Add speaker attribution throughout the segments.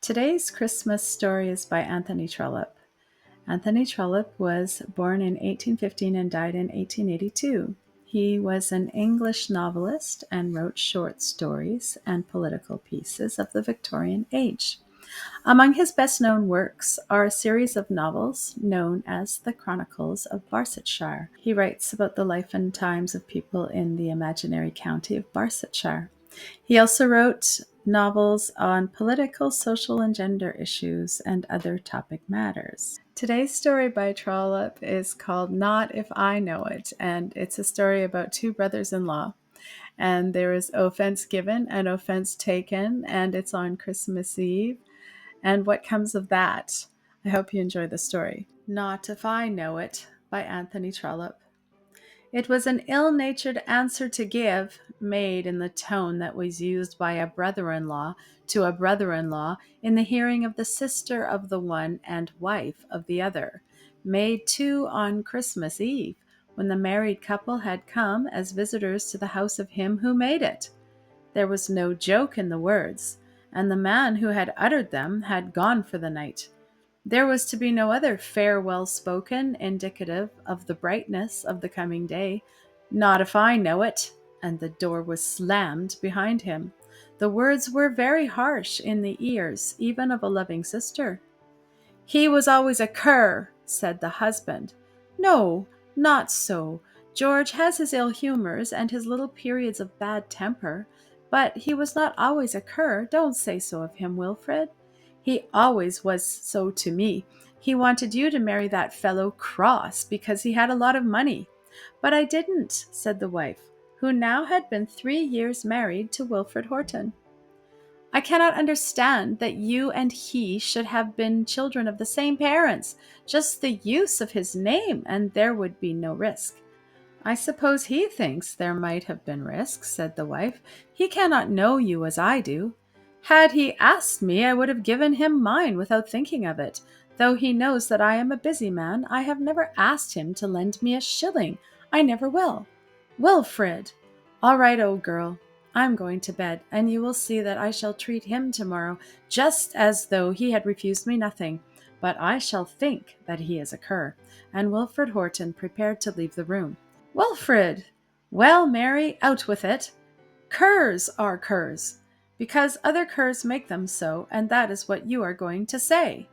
Speaker 1: Today's Christmas story is by Anthony Trollope. Anthony Trollope was born in 1815 and died in 1882. He was an English novelist and wrote short stories and political pieces of the Victorian age. Among his best-known works are a series of novels known as the Chronicles of Barsetshire. He writes about the life and times of people in the imaginary county of Barsetshire. He also wrote novels on political, social, and gender issues and other topic matters. Today's story by Trollope is called Not If I Know It, and it's a story about two brothers-in-law. And there is offense given and offense taken, and it's on Christmas Eve. And what comes of that? I hope you enjoy the story. Not If I Know It by Anthony Trollope. It was an ill-natured answer to give, made in the tone that was used by a brother-in-law to a brother-in-law in the hearing of the sister of the one and wife of the other, made too on Christmas Eve, when the married couple had come as visitors to the house of him who made it. There was no joke in the words, and the man who had uttered them had gone for the night. There was to be no other farewell spoken, indicative of the brightness of the coming day. Not if I know it. And the door was slammed behind him. The words were very harsh in the ears, even of a loving sister. He was always a cur, said the husband. No, not so. George has his ill humors and his little periods of bad temper, but he was not always a cur. Don't say so of him, Wilfred. He always was so to me. He wanted you to marry that fellow Cross because he had a lot of money. But I didn't, said the wife, who now had been 3 years married to Wilfred Horton. I cannot understand that you and he should have been children of the same parents. Just the use of his name, and there would be no risk. I suppose he thinks there might have been risk, said the wife. He cannot know you as I do. Had he asked me, I would have given him mine without thinking of it. Though he knows that I am a busy man, I have never asked him to lend me a shilling. I never will. Wilfred! All right, old girl. I'm going to bed, and you will see that I shall treat him tomorrow just as though he had refused me nothing. But I shall think that he is a cur. And Wilfred Horton prepared to leave the room. Wilfred! Well, Mary, out with it. Curs are curs, because other curs make them so, and that is what you are going to say.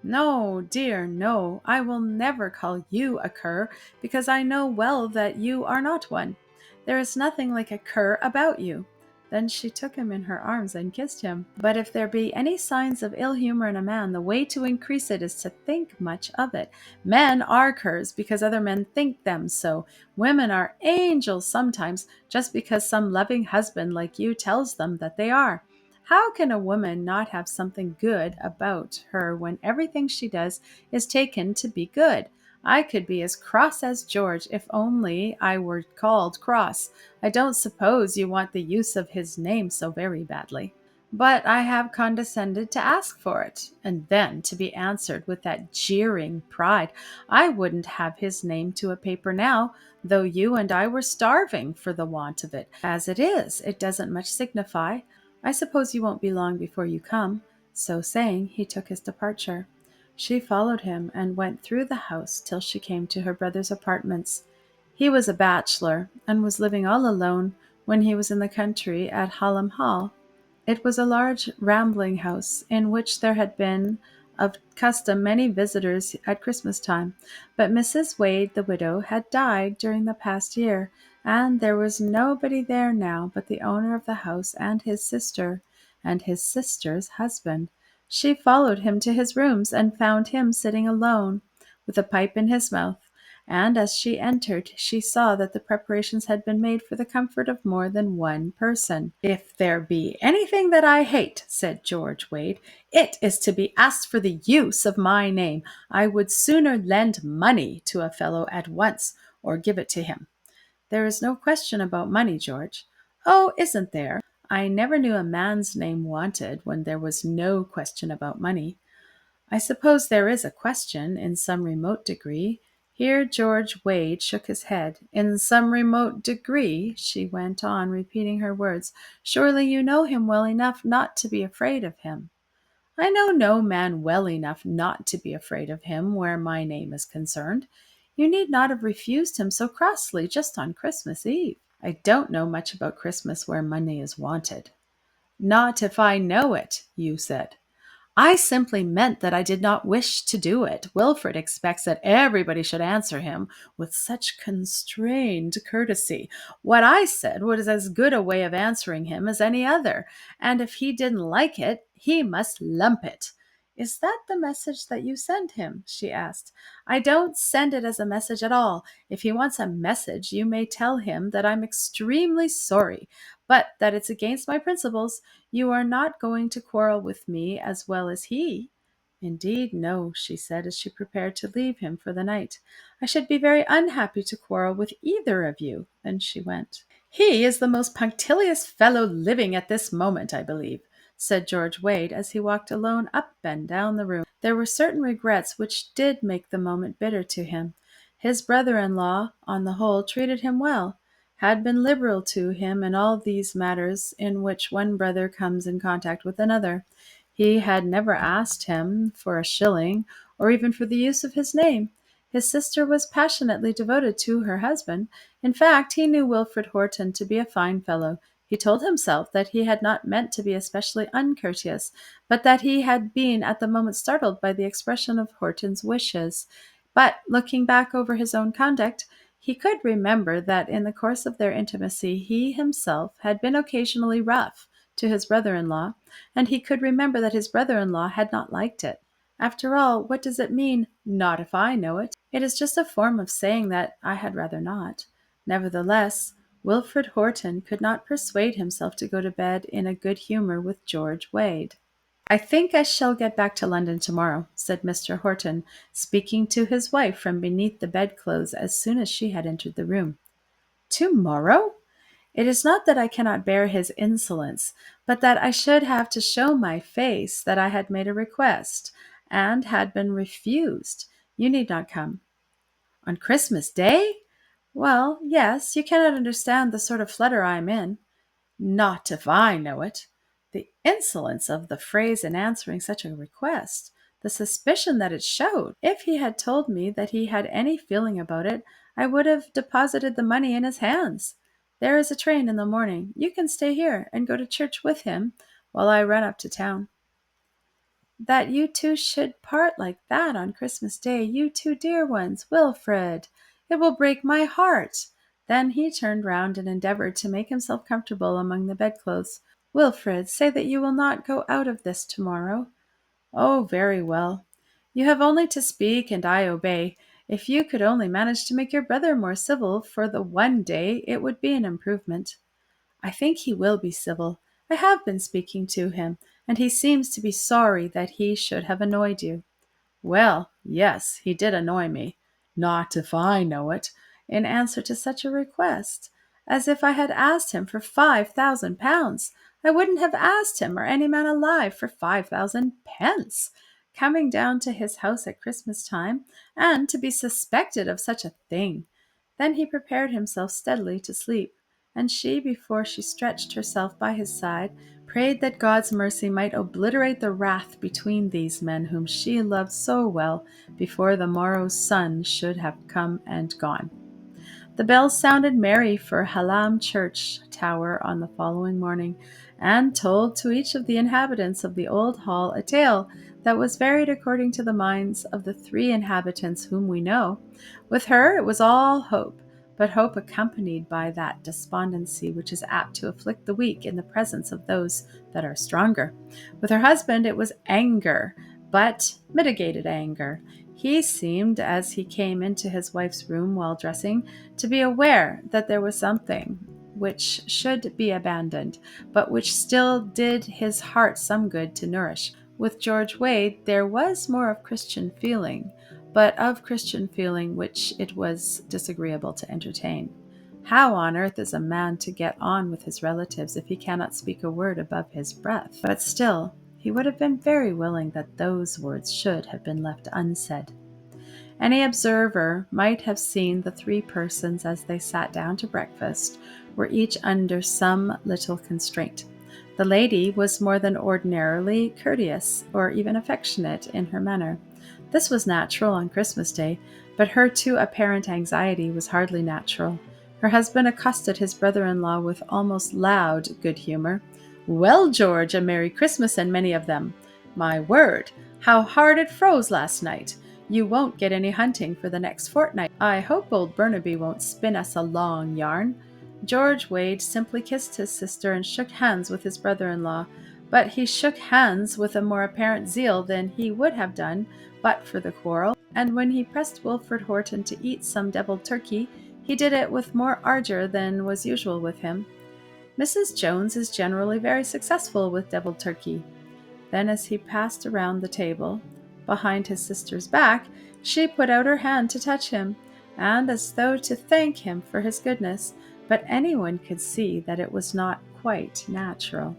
Speaker 1: No, dear, no, I will never call you a cur, because I know well that you are not one. There is nothing like a cur about you. Then she took him in her arms and kissed him. But if there be any signs of ill humor in a man, the way to increase it is to think much of it. Men are curs because other men think them so. Women are angels sometimes, just because some loving husband like you tells them that they are. How can a woman not have something good about her when everything she does is taken to be good? I could be as cross as George if only I were called Cross. I don't suppose you want the use of his name so very badly. But I have condescended to ask for it, and then to be answered with that jeering pride. I wouldn't have his name to a paper now, though you and I were starving for the want of it. As it is, it doesn't much signify. I suppose you won't be long before you come. So saying, he took his departure. She followed him and went through the house till she came to her brother's apartments. He was a bachelor, and was living all alone when he was in the country at Hallam Hall. It was a large rambling house, in which there had been of custom many visitors at Christmas time, but Mrs. Wade, the widow, had died during the past year, and there was nobody there now but the owner of the house and his sister, and his sister's husband. She followed him to his rooms, and found him sitting alone, with a pipe in his mouth, and as she entered, she saw that the preparations had been made for the comfort of more than one person. If there be anything that I hate, said George Wade, it is to be asked for the use of my name. I would sooner lend money to a fellow at once, or give it to him. There is no question about money, George. Oh, isn't there? I never knew a man's name wanted when there was no question about money. I suppose there is a question, in some remote degree. Here George Wade shook his head. In some remote degree, she went on, repeating her words. Surely you know him well enough not to be afraid of him. I know no man well enough not to be afraid of him where my name is concerned. You need not have refused him so crossly just on Christmas Eve. I don't know much about Christmas where money is wanted. Not if I know it, you said. I simply meant that I did not wish to do it. Wilfred expects that everybody should answer him with such constrained courtesy. What I said was as good a way of answering him as any other, and if he didn't like it, he must lump it. Is that the message that you send him? She asked. I don't send it as a message at all. If he wants a message, you may tell him that I'm extremely sorry, but that it's against my principles. You are not going to quarrel with me as well as he. Indeed, no, she said as she prepared to leave him for the night. I should be very unhappy to quarrel with either of you. And she went. He is the most punctilious fellow living at this moment, I believe, said George Wade as he walked alone up and down the room. There were certain regrets which did make the moment bitter to him. His brother-in-law, on the whole, treated him well, had been liberal to him in all these matters in which one brother comes in contact with another. He had never asked him for a shilling, or even for the use of his name. His sister was passionately devoted to her husband. In fact, he knew Wilfred Horton to be a fine fellow. He told himself that he had not meant to be especially uncourteous, but that he had been at the moment startled by the expression of Horton's wishes. But looking back over his own conduct, he could remember that in the course of their intimacy he himself had been occasionally rough to his brother-in-law, and he could remember that his brother-in-law had not liked it. After all, what does it mean? Not if I know it. It is just a form of saying that I had rather not. Nevertheless, Wilfred Horton could not persuade himself to go to bed in a good humor with George Wade. I think I shall get back to London tomorrow, said Mr. Horton, speaking to his wife from beneath the bedclothes as soon as she had entered the room. Tomorrow? It is not that I cannot bear his insolence, but that I should have to show my face that I had made a request, and had been refused. You need not come. On Christmas Day? Well, yes, you cannot understand the sort of flutter I am in. Not if I know it. The insolence of the phrase in answering such a request, the suspicion that it showed. If he had told me that he had any feeling about it, I would have deposited the money in his hands. There is a train in the morning. You can stay here and go to church with him while I run up to town. That you two should part like that on Christmas Day, you two dear ones, Wilfred! It will break my heart. Then he turned round and endeavored to make himself comfortable among the bedclothes. Wilfred, say that you will not go out of this tomorrow. Oh, very well. You have only to speak, and I obey. If you could only manage to make your brother more civil for the one day, it would be an improvement. I think he will be civil. I have been speaking to him, and he seems to be sorry that he should have annoyed you. Well, yes, he did annoy me. Not if I know it, in answer to such a request. As if I had asked him for 5,000 pounds. I wouldn't have asked him or any man alive for 5,000 pence. Coming down to his house at Christmas time, and to be suspected of such a thing. Then he prepared himself steadily to sleep, and she, before she stretched herself by his side, prayed that God's mercy might obliterate the wrath between these men whom she loved so well before the morrow's sun should have come and gone. The bells sounded merry for Hallam church tower on the following morning, and told to each of the inhabitants of the old hall a tale that was varied according to the minds of the three inhabitants whom we know. With her it was all hope, but hope accompanied by that despondency which is apt to afflict the weak in the presence of those that are stronger. With her husband it was anger, but mitigated anger. He seemed, as he came into his wife's room while dressing, to be aware that there was something which should be abandoned, but which still did his heart some good to nourish. With George Wade there was more of Christian feeling, but of Christian feeling which it was disagreeable to entertain. How on earth is a man to get on with his relatives if he cannot speak a word above his breath? But still, he would have been very willing that those words should have been left unsaid. Any observer might have seen the three persons as they sat down to breakfast were each under some little constraint. The lady was more than ordinarily courteous or even affectionate in her manner. This was natural on Christmas Day, but her too apparent anxiety was hardly natural. Her husband accosted his brother-in-law with almost loud good humor. "Well, George, a Merry Christmas and many of them. My word, how hard it froze last night. You won't get any hunting for the next fortnight. I hope old Burnaby won't spin us a long yarn." George Wade simply kissed his sister and shook hands with his brother-in-law, but he shook hands with a more apparent zeal than he would have done but for the quarrel, and when he pressed Wilfred Horton to eat some deviled turkey, he did it with more ardor than was usual with him. Mrs. Jones is generally very successful with deviled turkey. Then, as he passed around the table, behind his sister's back, she put out her hand to touch him, and as though to thank him for his goodness, but anyone could see that it was not quite natural.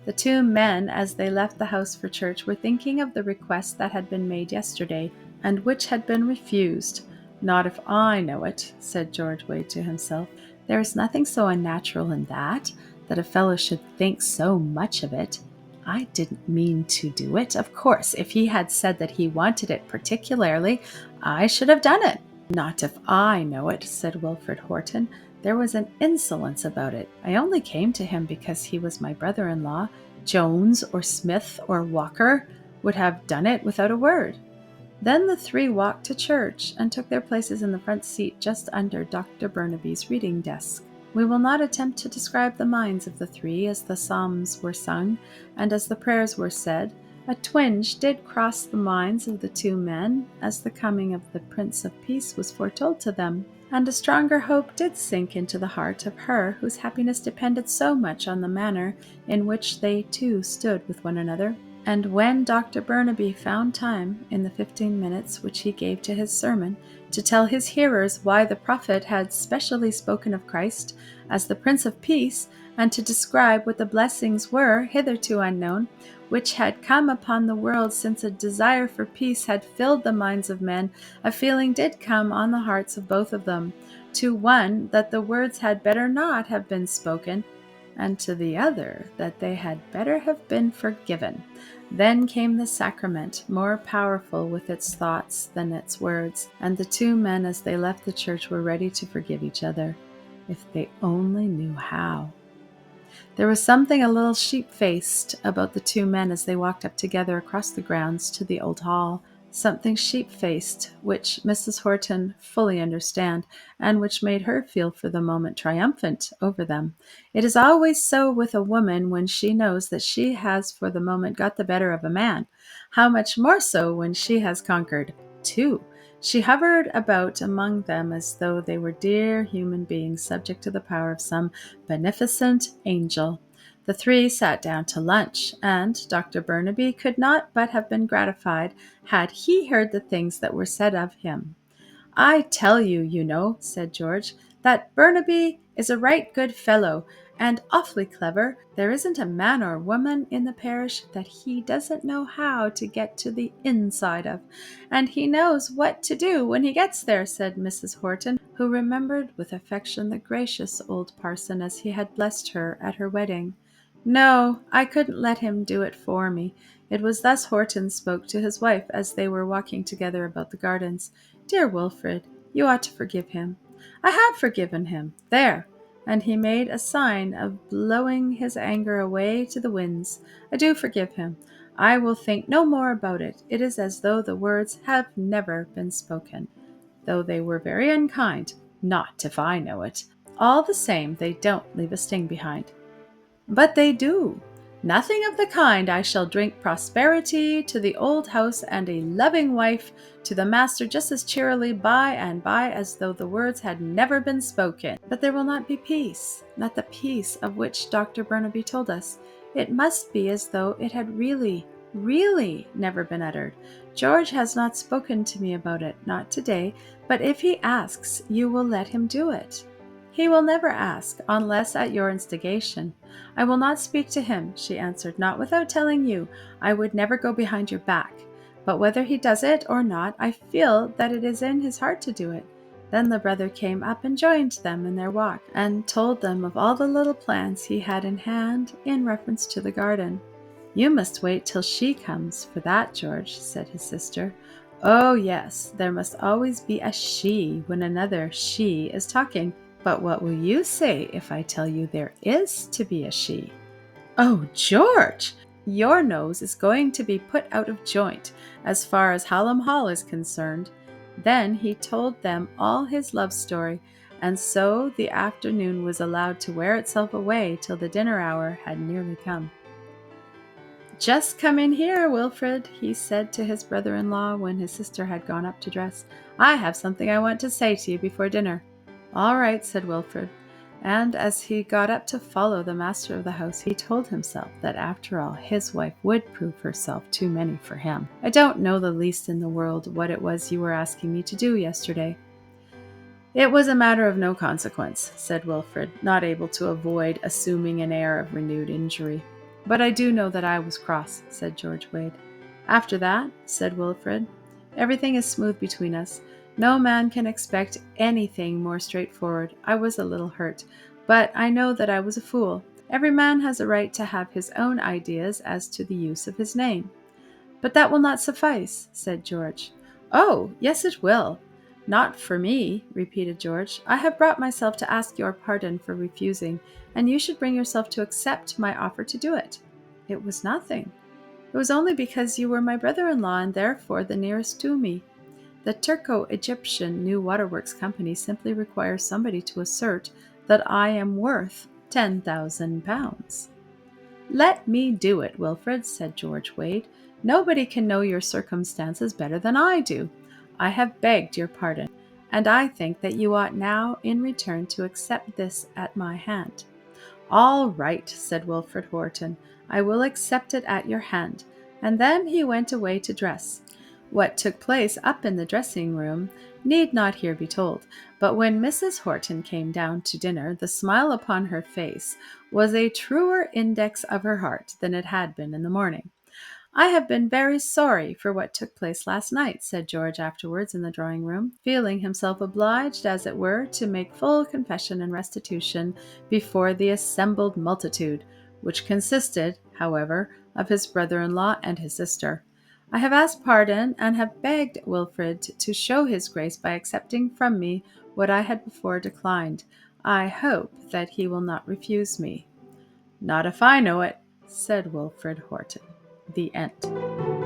Speaker 1: The two men, as they left the house for church, were thinking of the request that had been made yesterday, and which had been refused. "Not if I know it," said George Wade to himself. "There is nothing so unnatural in that a fellow should think so much of it. I didn't mean to do it. Of course, if he had said that he wanted it particularly, I should have done it." "Not if I know it," said Wilfred Horton. "There was an insolence about it. I only came to him because he was my brother-in-law. Jones or Smith or Walker would have done it without a word." Then the three walked to church and took their places in the front seat just under Dr. Burnaby's reading desk. We will not attempt to describe the minds of the three as the psalms were sung and as the prayers were said. A twinge did cross the minds of the two men as the coming of the Prince of Peace was foretold to them, and a stronger hope did sink into the heart of her whose happiness depended so much on the manner in which they two stood with one another. And when Dr. Burnaby found time, in the 15 minutes which he gave to his sermon, to tell his hearers why the prophet had specially spoken of Christ as the Prince of Peace, and to describe what the blessings were, hitherto unknown, which had come upon the world since a desire for peace had filled the minds of men, a feeling did come on the hearts of both of them, to one that the words had better not have been spoken, and to the other that they had better have been forgiven. Then came the sacrament, more powerful with its thoughts than its words, and the two men as they left the church were ready to forgive each other, if they only knew how. There was something a little sheep-faced about the two men as they walked up together across the grounds to the old hall, something sheep-faced which Mrs. Horton fully understood, and which made her feel for the moment triumphant over them. It is always so with a woman when she knows that she has for the moment got the better of a man. How much more so when she has conquered two. She hovered about among them as though they were dear human beings subject to the power of some beneficent angel. The three sat down to lunch, and Dr. Burnaby could not but have been gratified had he heard the things that were said of him. "I tell you, you know," said George, "that Burnaby is a right good fellow, and awfully clever. There isn't a man or woman in the parish that he doesn't know how to get to the inside of, and he knows what to do when he gets there," said Mrs. Horton, who remembered with affection the gracious old parson as he had blessed her at her wedding. "No, I couldn't let him do it for me." It was thus Horton spoke to his wife as they were walking together about the gardens. "Dear Wilfred, you ought to forgive him." "I have forgiven him. There." And he made a sign of blowing his anger away to the winds. "I do forgive him. I will think no more about it. It is as though the words have never been spoken, though they were very unkind. Not if I know it. All the same, they don't leave a sting behind." "But they do." "Nothing of the kind. I shall drink prosperity to the old house and a loving wife to the master just as cheerily by and by as though the words had never been spoken. But there will not be peace, not the peace of which Dr. Burnaby told us. It must be as though it had really, really never been uttered. George has not spoken to me about it, not today, but if he asks, you will let him do it." "He will never ask, unless at your instigation." "I will not speak to him," she answered, "not without telling you. I would never go behind your back. But whether he does it or not, I feel that it is in his heart to do it. Then the brother came up and joined them in their walk, and told them of all the little plans he had in hand in reference to the garden. "You must wait till she comes for that, George," said his sister. "Oh, yes, there must always be a she when another she is talking. But what will you say if I tell you there is to be a she?" "Oh, George! Your nose is going to be put out of joint, as far as Hallam Hall is concerned." Then he told them all his love story, and so the afternoon was allowed to wear itself away till the dinner hour had nearly come. "Just come in here, Wilfred," he said to his brother-in-law when his sister had gone up to dress. "I have something I want to say to you before dinner." "All right," said Wilfred. And as he got up to follow the master of the house, he told himself that after all his wife would prove herself too many for him. "I don't know the least in the world what it was you were asking me to do yesterday." "It was a matter of no consequence," said Wilfred, not able to avoid assuming an air of renewed injury. "But I do know that I was cross," said George Wade. "After that," said Wilfred, "everything is smooth between us. No man can expect anything more straightforward. I was a little hurt, but I know that I was a fool. Every man has a right to have his own ideas as to the use of his name." "But that will not suffice," said George. "Oh, yes, it will." "Not for me," repeated George. "I have brought myself to ask your pardon for refusing, and you should bring yourself to accept my offer to do it." "It was nothing. It was only because you were my brother-in-law and therefore the nearest to me. The Turco-Egyptian New Waterworks Company simply requires somebody to assert that I am worth £10,000. "Let me do it, Wilfred," said George Wade. "Nobody can know your circumstances better than I do. I have begged your pardon, and I think that you ought now in return to accept this at my hand." "All right," said Wilfred Wharton. "I will accept it at your hand." And then he went away to dress. What took place up in the dressing-room need not here be told, but when Mrs. Horton came down to dinner, the smile upon her face was a truer index of her heart than it had been in the morning. "I have been very sorry for what took place last night," said George afterwards in the drawing-room, feeling himself obliged, as it were, to make full confession and restitution before the assembled multitude, which consisted, however, of his brother-in-law and his sister. "I have asked pardon, and have begged Wilfred to show his grace by accepting from me what I had before declined. I hope that he will not refuse me." "Not if I know it," said Wilfred Wharton. The end.